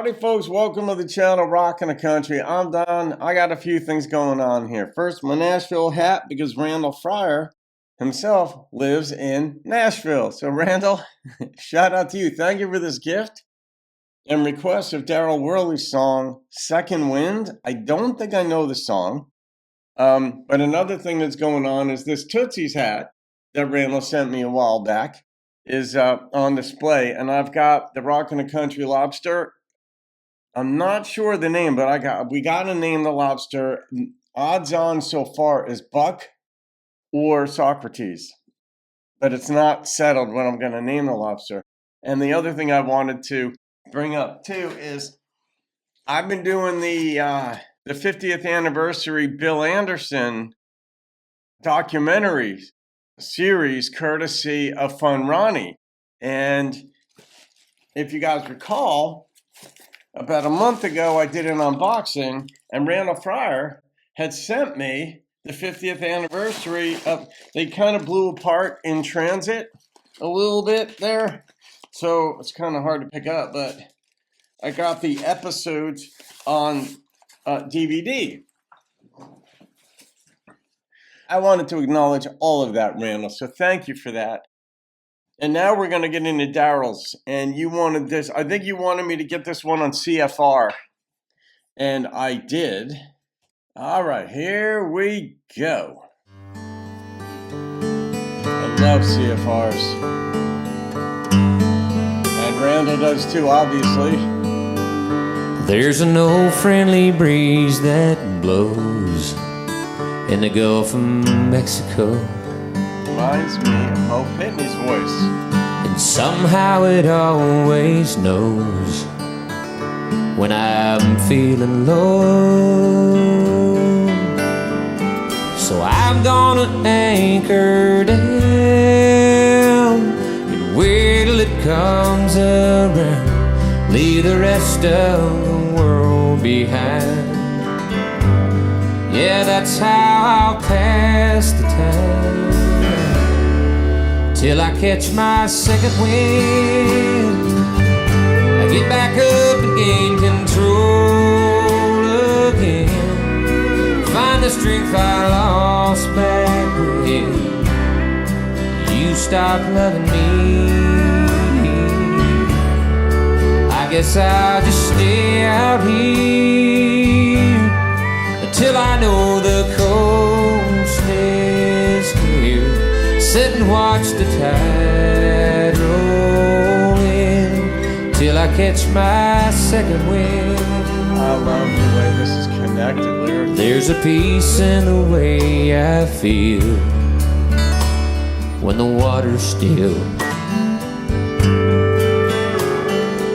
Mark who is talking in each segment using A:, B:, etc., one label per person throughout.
A: Howdy folks, welcome to the channel Rockin' the Country. I'm Don. I got a few things going on here. First, my Nashville hat because Randall Fryer himself lives in Nashville. So Randall, shout out to you. Thank you for this gift and request of Darryl Worley's song, Second Wind. I don't think I know the song. But another thing that's going on is this Tootsie's hat that Randall sent me a while back is on display, and I've got the Rockin' the Country lobster. I'm not sure the name, but we got to name the lobster. Odds on so far is Buck or Socrates, but it's not settled when I'm going to name the lobster. And the other thing I wanted to bring up too is I've been doing the 50th anniversary Bill Anderson documentary series courtesy of Fun Ronnie. And if you guys recall, about a month ago I did an unboxing and Randall Fryer had sent me the 50th anniversary of, they kind of blew apart in transit a little bit there, so it's kind of hard to pick up, but I got the episodes on DVD. I wanted to acknowledge all of that, Randall, so thank you for that. And now we're going to get into Darryl's, and you wanted this, I think you wanted me to get this one on CFR, and I did. All right, here we go. I love CFRs. And Randall does too, obviously.
B: There's an old friendly breeze that blows in the Gulf of Mexico.
A: Reminds me of Mo Pitney's voice.
B: And somehow it always knows when I'm feeling low. So I'm gonna anchor down and wait till it comes around. Leave the rest of the world behind. Yeah, that's how I'll pass the time till I catch my second wind. I get back up and gain control again. Find the strength I lost back when you stopped loving me. I guess I'll just stay out here till I know the coast is clear. Sit and watch the tide roll in till I catch my second wind.
A: I love the way this is connected lyrically.
B: There's a peace in the way I feel when the water's still.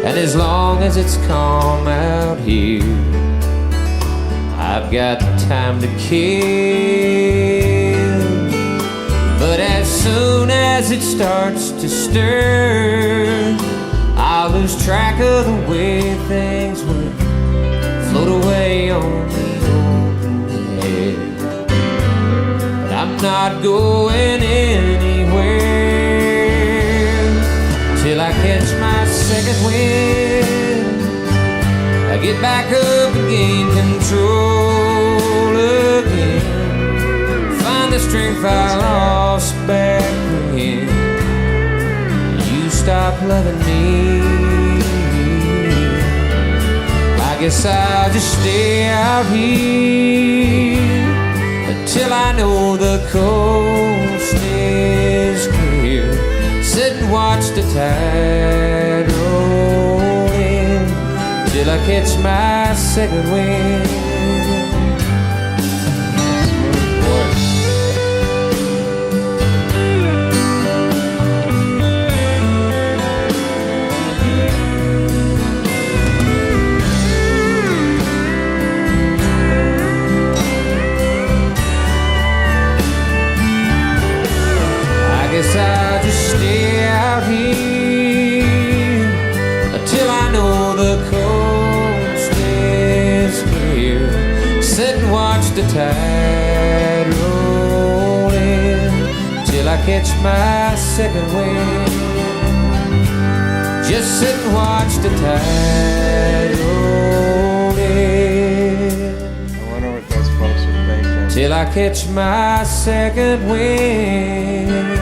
B: And as long as it's calm out here, I've got time to kill. But as soon as it starts to stir, I'll lose track of the way things would float away on the open air. But I'm not going anywhere till I catch my second wind. I get back up and gain control again. Find the strength I lost back when you stopped loving me. I guess I'll just stay out here until I know the coast is clear. Sit and watch the tide roll in till I catch my second wind. I guess I'll just stay out here until I know the coast is clear. Sit and watch the tide roll in till I catch my second wind. just sit and watch the tide roll in.
A: I wonder what those folks are thinking.
B: Till I catch my second wind.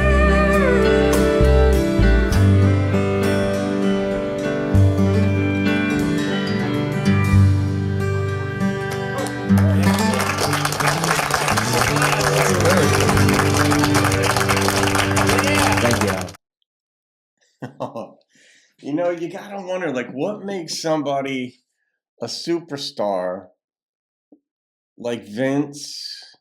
B: Thank you.
A: You know, you gotta wonder, like, what makes somebody a superstar like Vince,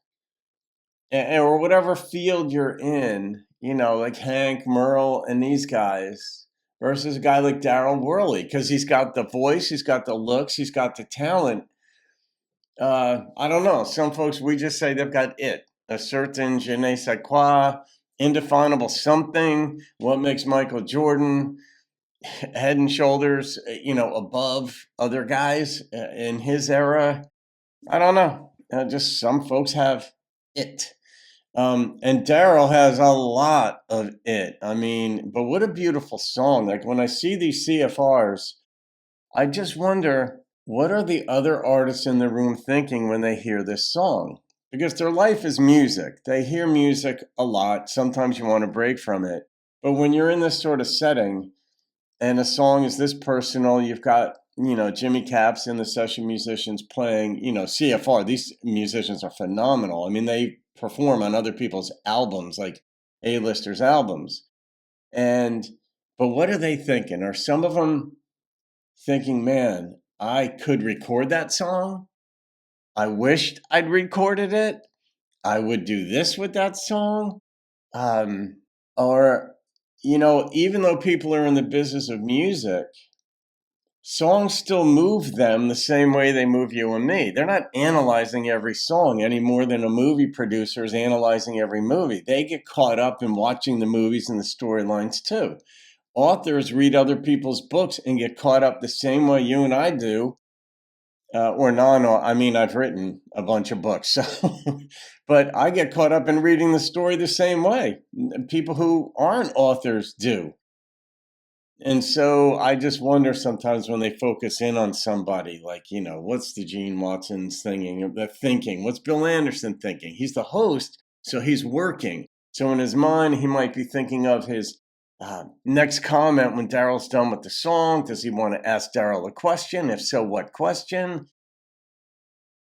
A: or whatever field you're in, you know, like Hank, Merle, and these guys, versus a guy like Darryl Worley, because he's got the voice, he's got the looks, he's got the talent. I don't know. Some folks, we just say they've got it, a certain je ne sais quoi, indefinable something. What makes Michael Jordan head and shoulders, you know, above other guys in his era? I don't know. Just some folks have it. And Darryl has a lot of it. I mean, but what a beautiful song. Like when I see these CFRs, I just wonder, what are the other artists in the room thinking when they hear this song? Because their life is music. They hear music a lot. Sometimes you want to break from it. But when you're in this sort of setting and a song is this personal, you've got, you know, Jimmy Caps and the session musicians playing, you know, CFR. These musicians are phenomenal. I mean, they perform on other people's albums, like A-listers' albums. But what are they thinking? Are some of them thinking, man, I could record that song? I wished I'd recorded it. I would do this with that song. Or, you know, even though people are in the business of music, songs still move them the same way they move you and me. They're not analyzing every song any more than a movie producer is analyzing every movie. They get caught up in watching the movies and the storylines too. Authors read other people's books and get caught up the same way you and I do. I mean, I've written a bunch of books, so but I get caught up in reading the story the same way people who aren't authors do. And so I just wonder sometimes when they focus in on somebody, like, you know, what's the Gene Watson's thinking? What's Bill Anderson thinking? He's the host, so he's working. So in his mind, he might be thinking of his next comment when Darryl's done with the song. Does he want to ask Darryl a question? If so, what question?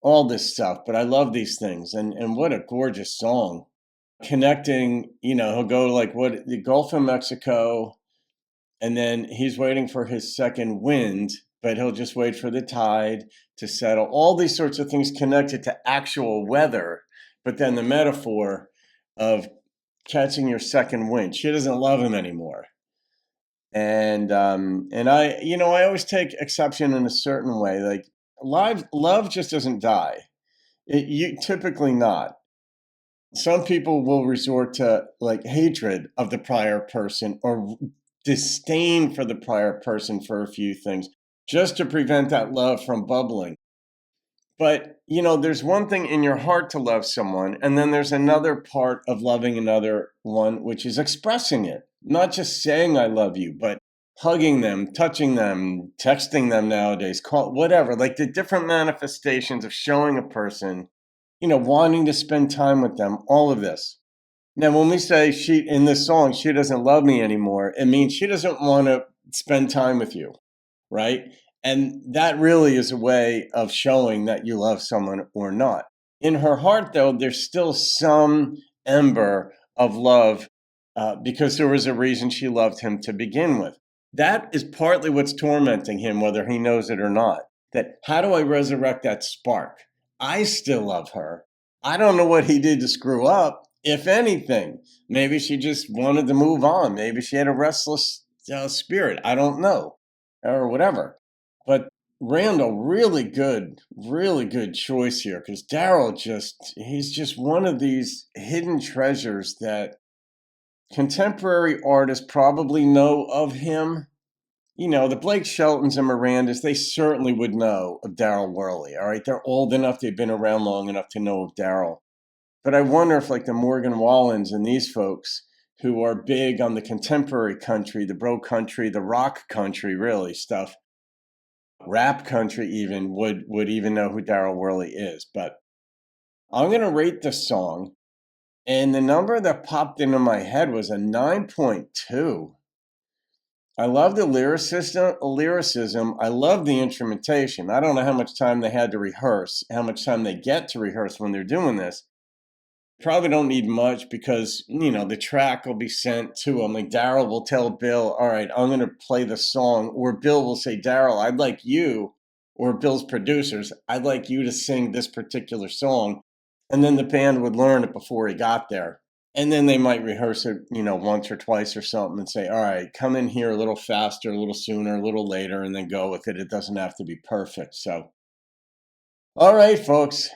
A: All this stuff. But I love these things. And what a gorgeous song. Connecting, you know, he'll go to the Gulf of Mexico, and then he's waiting for his second wind, but he'll just wait for the tide to settle. All these sorts of things connected to actual weather, but then the metaphor of catching your second wind. She doesn't love him anymore. And I, you know, I always take exception in a certain way. Like love just doesn't die. You typically not. Some people will resort to like hatred of the prior person or disdain for the prior person for a few things just to prevent that love from bubbling. But, you know, there's one thing in your heart to love someone, and then there's another part of loving another one, which is expressing it. Not just saying I love you, but hugging them, touching them, texting them nowadays, whatever, like the different manifestations of showing a person, you know, wanting to spend time with them, all of this. Now, when we say in this song, she doesn't love me anymore, it means she doesn't want to spend time with you, right? And that really is a way of showing that you love someone or not. In her heart, though, there's still some ember of love because there was a reason she loved him to begin with. That is partly what's tormenting him, whether he knows it or not. That how do I resurrect that spark? I still love her. I don't know what he did to screw up. If anything, maybe she just wanted to move on. Maybe she had a restless spirit. I don't know, or whatever. But Randall, really good choice here, because Darryl he's just one of these hidden treasures that contemporary artists probably know of him. You know, the Blake Sheltons and Mirandas, they certainly would know of Darryl Worley, all right? They're old enough, they've been around long enough to know of Darryl. But I wonder if like the Morgan Wallens and these folks who are big on the contemporary country, the bro country, the rock country, really stuff. Rap country even would even know who Darryl Worley is. But I'm going to rate this song, and the number that popped into my head was a 9.2. I love the lyricism. I love the instrumentation. I don't know how much time they had to rehearse, how much time they get to rehearse when they're doing this. Probably don't need much because, the track will be sent to them. Like Darryl will tell Bill, all right, I'm going to play the song. Or Bill will say, Darryl, I'd like you, or Bill's producers, I'd like you to sing this particular song. And then the band would learn it before he got there. And then they might rehearse it, once or twice or something and say, all right, come in here a little faster, a little sooner, a little later, and then go with it. It doesn't have to be perfect. So, all right, folks,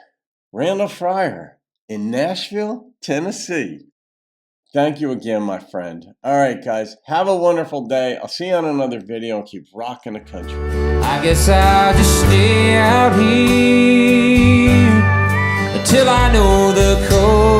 A: Randall Fryer in Nashville, Tennessee. Thank you again, my friend. All right, guys, have a wonderful day. I'll see you on another video and keep rocking the country.
B: I guess I'll just stay out here until I know the code.